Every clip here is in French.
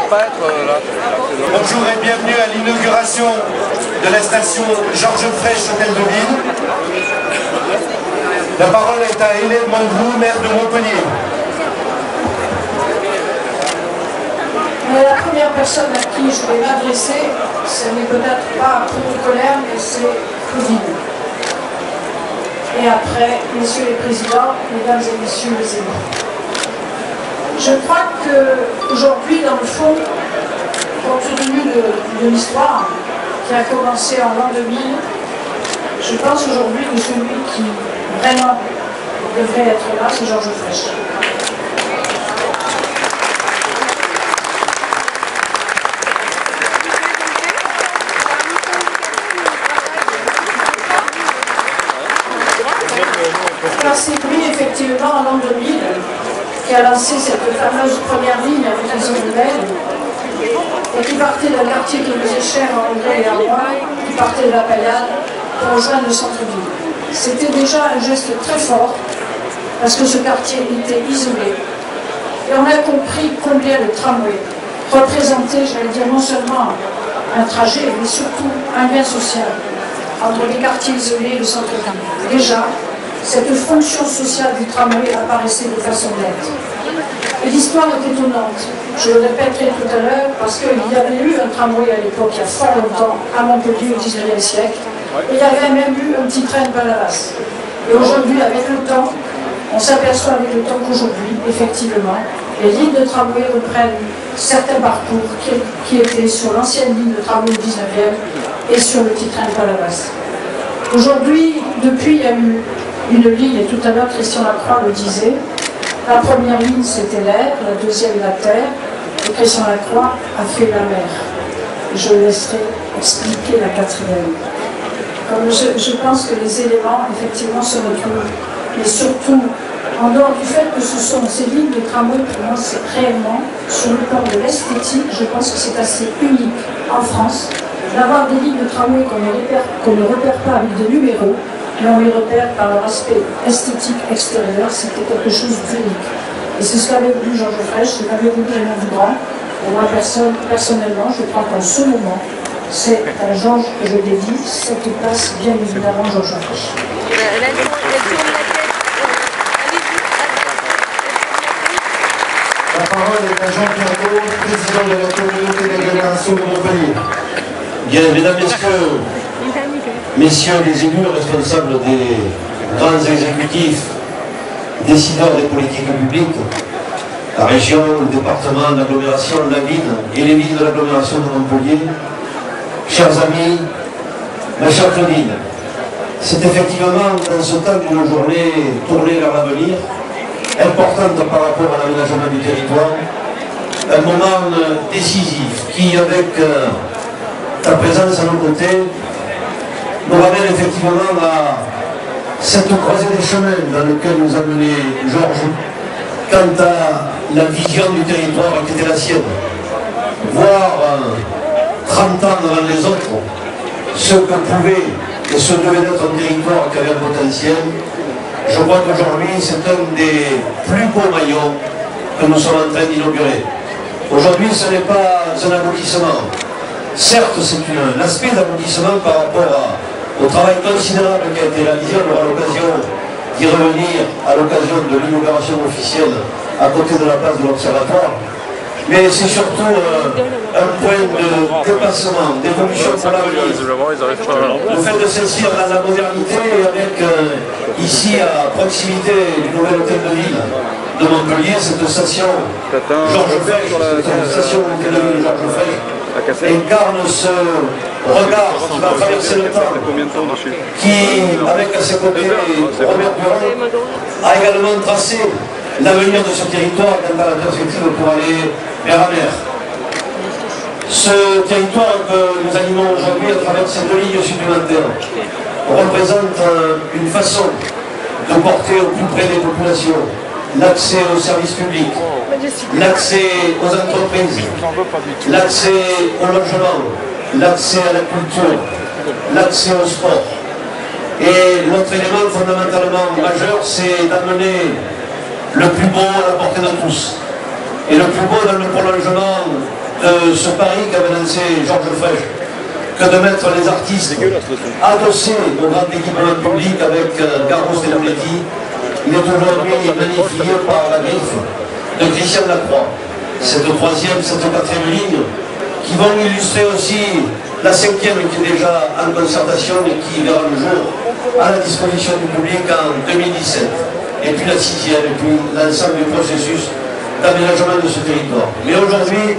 pas être là. Bonjour et bienvenue à l'inauguration de la station Georges Frêche, hôtel de ville. La parole est à Hélène Mandrou, maire de Montpellier. La première personne à qui je vais m'adresser, ce n'est peut-être pas pour colère, mais c'est Covid. Et après, messieurs les présidents, mesdames et messieurs les élus. Je crois qu'aujourd'hui, dans le fond, compte tenu de l'histoire qui a commencé en l'an 2000, je pense aujourd'hui que celui qui vraiment devrait être là, c'est Georges Frêche. C'est lui, effectivement, en l'an 2000, qui a lancé cette fameuse première ligne avec les Hirondelles, et qui partait d'un quartier qui nous est cher à André et à moi, qui partait de la Paillade pour rejoindre le centre-ville. C'était déjà un geste très fort, parce que ce quartier était isolé. Et on a compris combien le tramway représentait, je vais dire, non seulement un trajet, mais surtout un lien social entre les quartiers isolés et le centre-ville. Déjà, cette fonction sociale du tramway apparaissait de façon nette. Et l'histoire est étonnante. Je le répéterai tout à l'heure parce qu'il y avait eu un tramway à l'époque, il y a fort longtemps, à Montpellier au XIXe siècle. Et il y avait même eu un petit train de Palavas. Et aujourd'hui, avec le temps, on s'aperçoit avec le temps qu'aujourd'hui, effectivement, les lignes de tramway reprennent certains parcours qui étaient sur l'ancienne ligne de tramway du XIXe et sur le petit train de Palavas. Aujourd'hui, depuis, il y a eu une ligne, et tout à l'heure Christian Lacroix le disait, la première ligne c'était l'air, la deuxième la terre, et Christian Lacroix a fait la mer. Je laisserai expliquer la quatrième. Comme je pense que les éléments effectivement se retrouvent, mais surtout, en dehors du fait que ce sont ces lignes de tramway, pour moi c'est réellement, sur le plan de l'esthétique, je pense que c'est assez unique en France, d'avoir des lignes de tramway qu'on ne repère pas avec des numéros, mais on les repère par leur aspect esthétique extérieur, c'était quelque chose d'unique. Et c'est ce qu'avait voulu Georges Frêche, ce qu'avait voulu Raymond Dugrand. Et moi, personnellement, je crois qu'en ce moment, c'est à Georges que je dédie cette place, bien évidemment, Georges Frêche. La parole est à Jean-Pierre Gault, président de la communauté d'agglomération de Montpellier. Bien, mesdames, messieurs les élus responsables des grands exécutifs, décideurs des politiques publiques, la région, le département, l'agglomération, la ville et les villes de l'agglomération de Montpellier, chers amis, ma chère Claudine, c'est effectivement dans ce temps d'une journée tournée vers l'avenir, importante par rapport à l'aménagement du territoire, un moment décisif qui, avec ta présence à nos côtés, nous ramène effectivement à cette croisée des chemins dans laquelle nous a mené Georges quant à la vision du territoire qui était la sienne. Voir 30 ans devant les autres ce que pouvait et ce devait être un territoire qui avait un potentiel. Je crois qu'aujourd'hui c'est un des plus beaux maillons que nous sommes en train d'inaugurer. Aujourd'hui ce n'est pas un aboutissement. Certes, c'est l'aspect d'aboutissement par rapport au travail considérable qui a été réalisé. On aura l'occasion d'y revenir à l'occasion de l'inauguration officielle à côté de la place de l'Observatoire. Mais c'est surtout un point de dépassement, d'évolution pour l'avenir. Le fait de s'inscrire dans la modernité avec ici à proximité du nouvel hôtel de ville de Montpellier, cette station Georges Frêche, cette station hôtel de ville Georges Frêche, incarne ce regard qui va traverser le temps, qui, avec à ses côtés Robert Durand, a également tracé l'avenir de ce territoire dans la perspective pour aller vers la mer. Ce territoire que nous animons aujourd'hui à travers ces deux lignes supplémentaires représente une façon de porter au plus près des populations l'accès aux services publics, l'accès aux entreprises, l'accès au logement, l'accès à la culture, l'accès au sport. Et l'autre élément fondamentalement majeur, c'est d'amener le plus beau à la portée de tous. Et le plus beau dans le prolongement de ce pari qu'avait lancé Georges Frêche, que de mettre les artistes adossés au grand équipement public avec Garros et Lambetti. Il est aujourd'hui magnifié par la griffe de Christian Lacroix. Cette troisième, cette quatrième ligne, qui vont illustrer aussi la cinquième qui est déjà en concertation et qui verra le jour à la disposition du public en 2017. Et puis la sixième, et puis l'ensemble du processus d'aménagement de ce territoire. Mais aujourd'hui,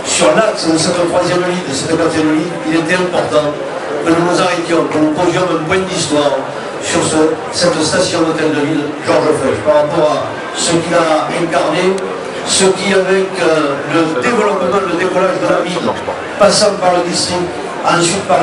sur l'axe de cette troisième ligne, de cette quatrième ligne, il était important que nous nous arrêtions, que nous posions un point d'histoire sur cette station d'hôtel de ville, Georges Frêche, par rapport à ce qu'il a incarné, ce qui, avec le développement, le décollage de la ville, passant par le district, ensuite par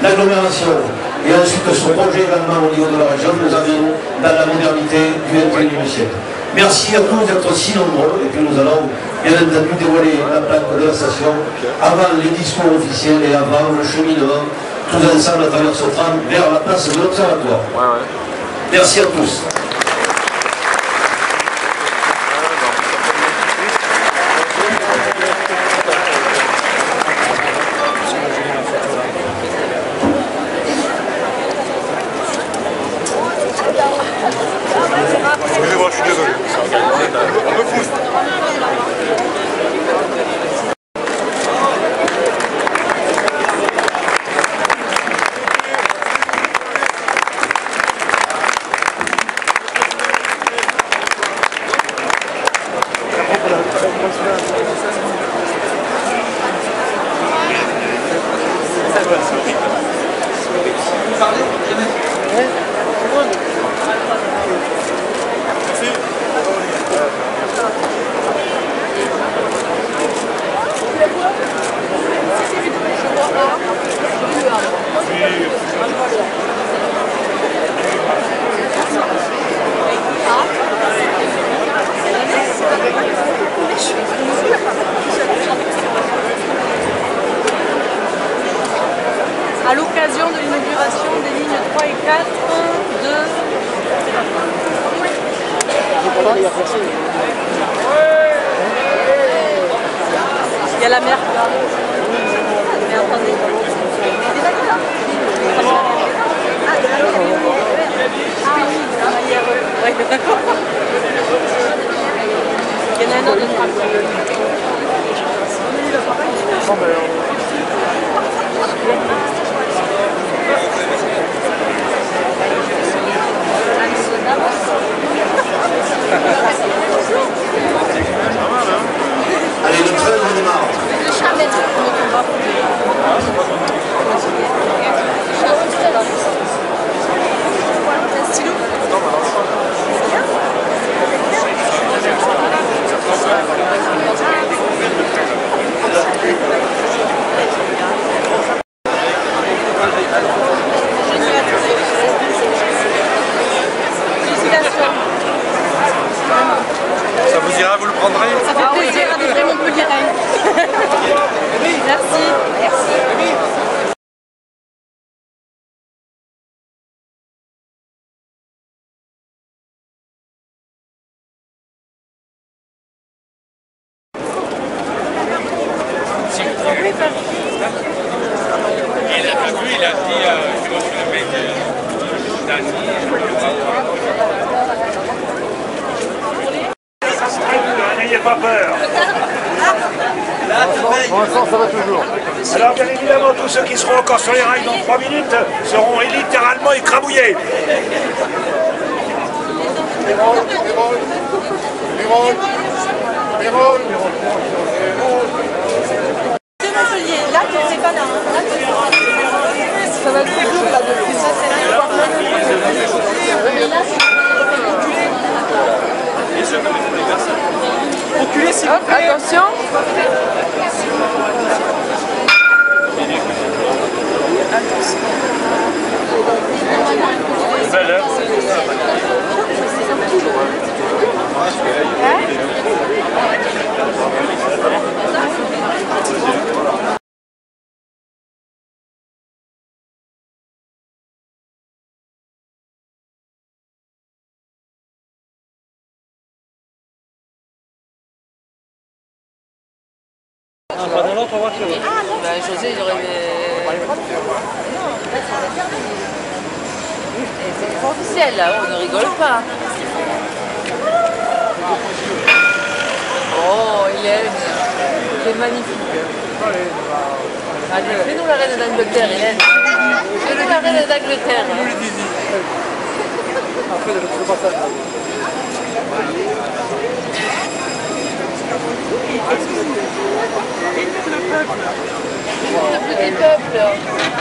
l'agglomération, et ensuite son projet également au niveau de la région, nous amène dans la modernité du XXIe siècle. Merci à tous d'être si nombreux, et puis nous allons bien entendu dévoiler la plaque de la station avant les discours officiels et avant le cheminement, tous ensemble à travers ce tram vers la place de l'Observatoire. Merci à tous. Excusez-moi, je suis désolé. On me pousse. À l'occasion de l'inauguration des lignes 3 et 4 de... Il y a la mer là. Mais attendez. Ouais, d'accord. Il y en a un autre de trappe. Allez, le train, on démarre. Ça vous ira, vous le prendrez? Ça fait plaisir à des vrais Montpelliérains. Merci. Il a dit, je me souviens N'ayez pas peur. Pour l'instant, ça va toujours. Alors bien évidemment, tous ceux qui seront encore sur les rails dans 3 minutes seront littéralement écrabouillés. C'est Montpellier, là tu sais pas là. Ça va être toujours là depuis. Ça c'est Reculez s'il vous plaît. Attention. Belle heure. Hein? l'autre voiture. Ben, José, il aurait... C'est pas officiel, là, on ne rigole pas. Oh, Hélène, c'est magnifique. Allez, fais-nous la reine d'Angleterre, Hélène. Fais-nous la reine d'Angleterre. Après, le passage. Le petit peuple.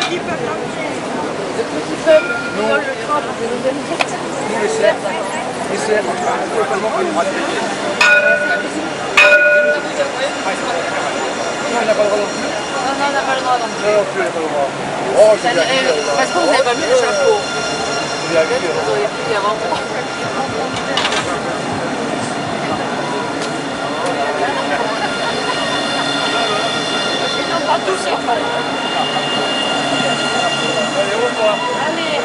Le petit peuple qui viole le train pour que nous aimions. Les serres, totalement comme une radio. Non, il n'a pas le droit non plus. Non, on n'a pas le droit non plus. Non, plus, il n'a pas le droit. Oh, c'est bien. Parce que vous n'avez pas vu le chapeau. Vous avez vu, Vous auriez pu avant moi. On prend tous ça. Allez, au revoir. Allez.